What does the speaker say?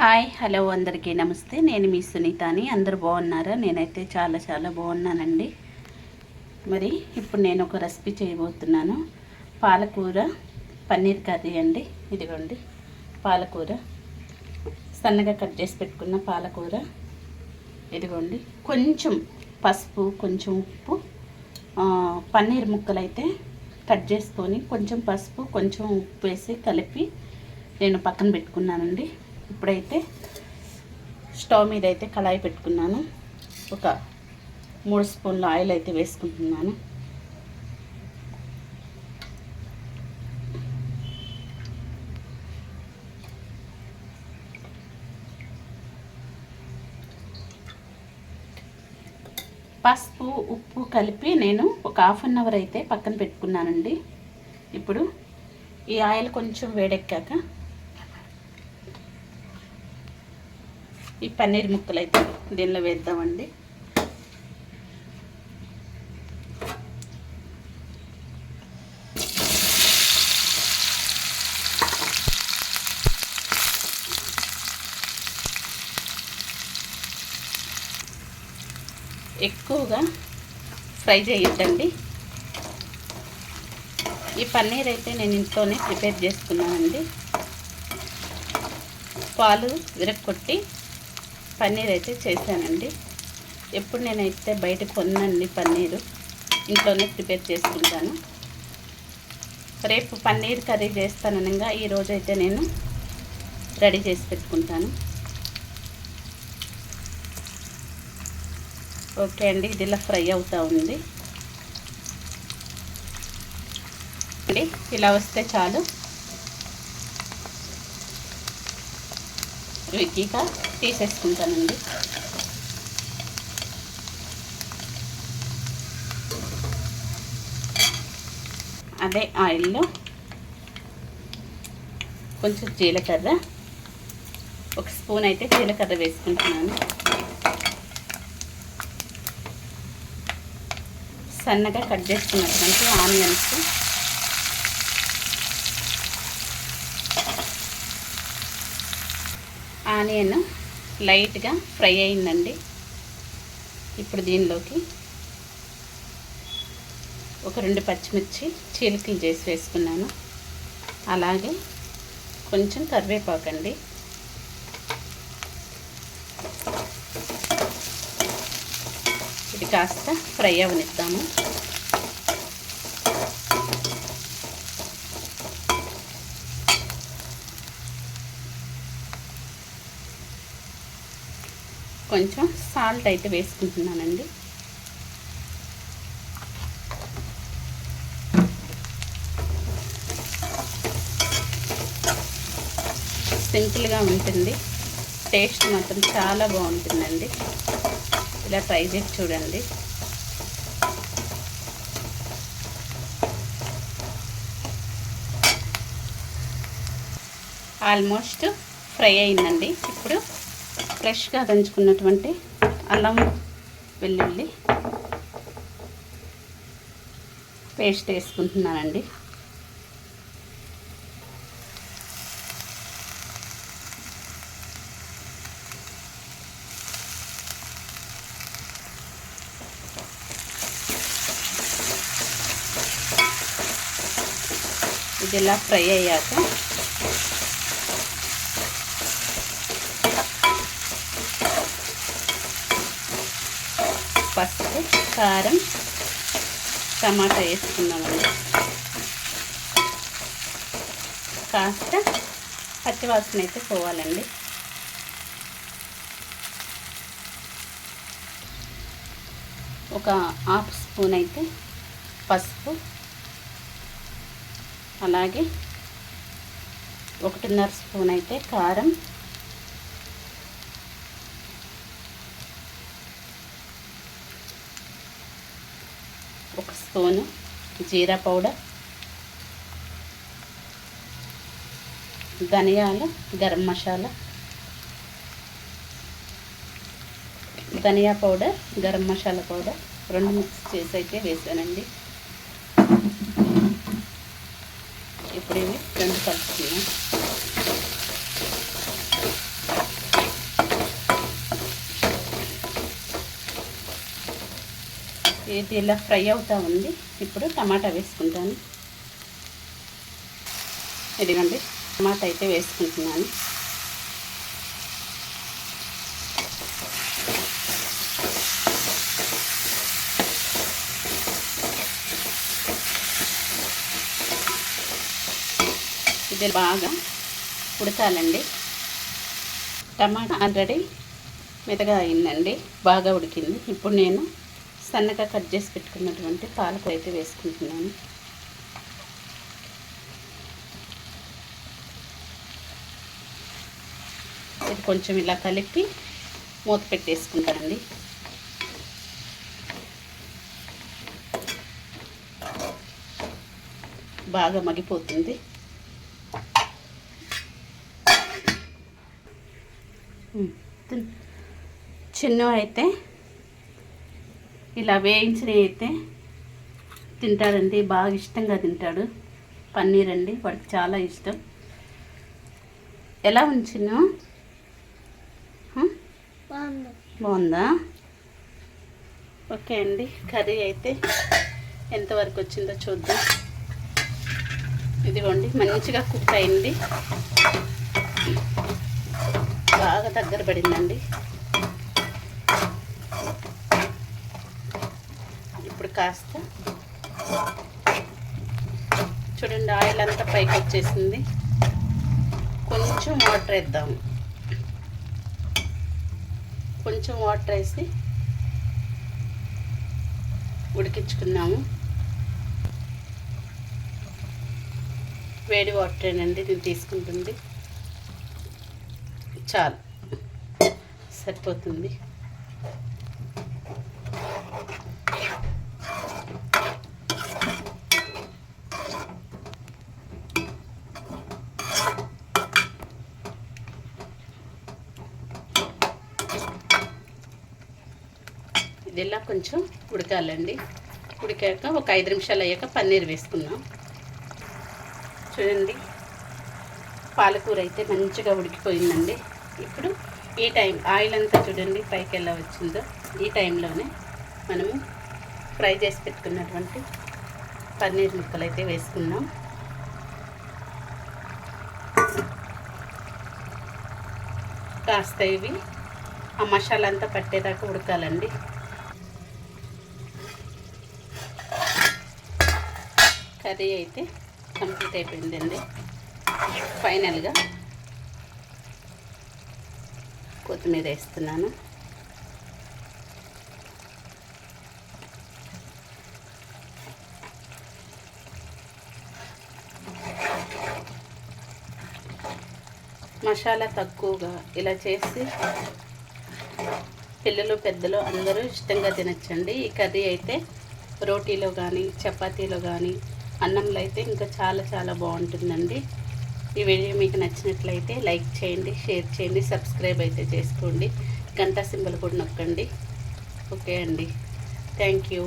Hi hello అందరికీ నమస్తే. నేను మీ సునీతని. అందరూ బాగున్నారా? నేనైతే చాలా బాగున్నానండి. మరి ఇప్పుడు నేను ఒక రెసిపీ చేయబోతున్నాను. పాలకూర పన్నీర్ కర్రీ అండి. ఇదిగోండి పాలకూర, సన్నగా కట్ చేసి పెట్టుకున్న పాలకూర. ఇదిగోండి కొంచెం పసుపు, కొంచెం ఉప్పు, పన్నీర్ ముక్కలు అయితే కట్ చేసుకొని కొంచెం పసుపు కొంచెం ఉప్పు వేసి కలిపి నేను పక్కన పెట్టుకున్నానండి. ఇప్పుడైతే స్టవ్ మీద అయితే కళాయి పెట్టుకున్నాను. ఒక 3 స్పూన్ల ఆయిల్ అయితే వేసుకుంటున్నాను. పసుపు ఉప్పు కలిపి నేను ఒక ½ అవర్ అయితే పక్కన పెట్టుకున్నానండి. ఇప్పుడు ఈ ఆయిల్ కొంచెం వేడెక్కాక ఈ పన్నీర్ ముక్కలు అయితే దీనిలో వేద్దామండి. ఎక్కువగా ఫ్రై చేయొద్దండి. ఈ పన్నీర్ అయితే నేను ఇంట్లోనే ప్రిపేర్ చేసుకున్నానండి. పాలు విరగొట్టి పన్నీర్ అయితే చేశానండి. ఎప్పుడు నేనైతే బయట కొన్నానండి పన్నీరు, ఇంట్లోనే ప్రిపేర్ చేసుకుంటాను. రేపు పన్నీర్ కర్రీ చేస్తాననగా ఈరోజు అయితే నేను రెడీ చేసి పెట్టుకుంటాను. ఓకే అండి, ఇది ఇలా ఫ్రై అవుతూ ఉంది అండి. ఇలా వస్తే చాలు. విగ్గిగా తీసేసుకుంటానండి. అదే ఆయిల్లో కొంచెం జీలకర్ర, 1 స్పూన్ అయితే జీలకర్ర వేసుకుంటున్నాను. సన్నగా కట్ చేసుకున్నటువంటి ఆనియన్స్, ఆనియన్ లైట్గా ఫ్రై అయిందండి. ఇప్పుడు దీనిలోకి ఒక 2 పచ్చిమిర్చి చీలికలు చేసి వేసుకున్నాను. అలాగే కొంచెం కరివేపాకండి. ఇది కాస్త ఫ్రై అవనిద్దాము. కొంచెం సాల్ట్ అయితే వేసుకుంటున్నానండి. సింపుల్గా ఉంటుంది, టేస్ట్ మాత్రం చాలా బాగుంటుందండి. ఇలా ట్రై చేసి చూడండి. ఆల్మోస్ట్ ఫ్రై అయిందండి. ఇప్పుడు ఫ్రెష్గా దంచుకున్నటువంటి అల్లం వెల్లుల్లి పేస్ట్ వేసుకుంటున్నానండి. ఇది ఇలా ఫ్రై అయ్యాక పసుపు, కారం, టమాటా వేసుకున్నామండి. కాస్త పచ్చివాసన అయితే పోవాలండి. ఒక ½ స్పూన్ అయితే పసుపు, అలాగే 1½ స్పూన్ అయితే కారం, ఒక స్పూను జీరా పౌడర్, ధనియాలు, గరం మసాలా, ధనియా powder, garam masala powder 2 mix చేసి అయితే వేసానండి. ఇప్పుడు ఇవి 2 కలుపుతున్నాం. ఇది ఇలా ఫ్రై అవుతూ ఉంది. ఇప్పుడు టమాటా వేసుకుంటాను. ఇదిగోండి టమాటా అయితే వేసుకుంటున్నాను. ఇది బాగా ఉడకాలండి. టమాటా ఆల్రెడీ మెత్తగా అయిందండి, బాగా ఉడికింది. ఇప్పుడు నేను సన్నగా కట్ చేసి పెట్టుకున్నటువంటి పాలకూర అయితే వేసుకుంటున్నాను. ఇది కొంచెం ఇలా కలిపి మూత పెట్టేసుకుంటానండి. బాగా మగ్గిపోతుంది. చిన్న అయితే ఇలా వేయించినవి అయితే తింటాడండి, బాగా ఇష్టంగా తింటాడు. పన్నీర్ అండి వాడికి చాలా ఇష్టం. ఎలా ఉంది చిన్న? బాగుందా? ఓకే అండి, కర్రీ అయితే ఎంతవరకు వచ్చిందో చూద్దాం. ఇదిగోండి మంచిగా కుక్ అయింది, బాగా దగ్గర పడిందండి. ఇప్పుడు కాస్త చూడండి ఆయిల్ అంతా పైకి వచ్చేసింది. కొంచెం వాటర్ వేద్దాము. కొంచెం వాటర్ వేసి ఉడికించుకున్నాము. వేడి వాటరేనండి నేను తీసుకుంటుంది. చాలు, సరిపోతుంది. ఇది ఇలా కొంచెం ఉడకాలండి. ఉడికాక ఒక 5 నిమిషాలు అయ్యాక పన్నీర్ వేసుకుందాం. చూడండి పాలకూర అయితే మంచిగా ఉడికిపోయిందండి. ఇప్పుడు ఈ టైం ఆయిల్ అంతా చూడండి పైకి ఎలా వచ్చిందో, ఈ టైంలోనే మనము ఫ్రై చేసి పెట్టుకున్నటువంటి పన్నీర్ ముక్కలు అయితే వేసుకుందాం. కాస్త ఇవి ఆ మసాలా అంతా పట్టేదాకా ఉడకాలండి. కర్రీ అయితే కంప్లీట్ అయిపోయిందండి. ఫైనల్గా కొత్తిమీర వేస్తున్నాను. మసాలా తక్కువగా ఇలా చేసి పిల్లలు పెద్దలు అందరూ ఇష్టంగా తినచ్చండి. ఈ కర్రీ అయితే రోటీలో కానీ చపాతీలో కానీ అన్నంలో అయితే ఇంకా చాలా చాలా బాగుంటుందండి. ఈ వీడియో మీకు నచ్చినట్లయితే లైక్ చేయండి, షేర్ చేయండి, సబ్స్క్రైబ్ అయితే చేసుకోండి, గంట సింబల్ కూడా నొక్కండి. ఓకే అండి, థ్యాంక్ యూ.